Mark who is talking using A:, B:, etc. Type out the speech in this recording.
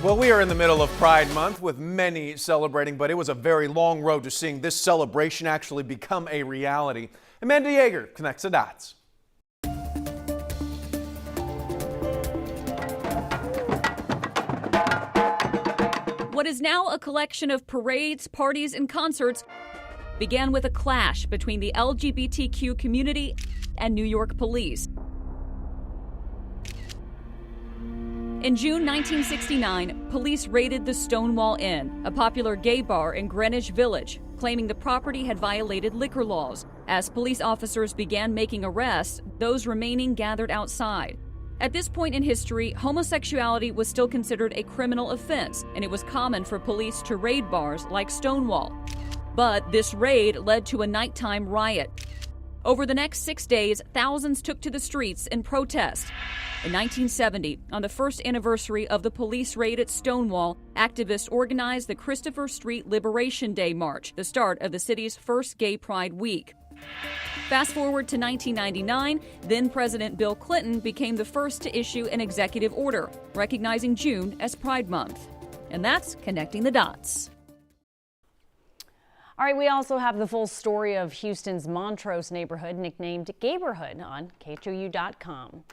A: Well, we are in the middle of Pride Month with many celebrating, but it was a very long road to seeing this celebration actually become a reality. Amanda Yeager connects the dots.
B: What is now a collection of parades, parties, and concerts began with a clash between the LGBTQ community and New York police. In June 1969, police raided the Stonewall Inn, a popular gay bar in Greenwich Village, claiming the property had violated liquor laws. As police officers began making arrests, those remaining gathered outside. At this point in history, homosexuality was still considered a criminal offense, and it was common for police to raid bars like Stonewall. But this raid led to a nighttime riot. Over the next 6 days, thousands took to the streets in protest. In 1970, on the first anniversary of the police raid at Stonewall, activists organized the Christopher Street Liberation Day March, the start of the city's first Gay Pride Week. Fast forward to 1999, then President Bill Clinton became the first to issue an executive order, recognizing June as Pride Month. And that's connecting the dots.
C: All right, we also have the full story of Houston's Montrose neighborhood, nicknamed Gayborhood, on KHOU.com.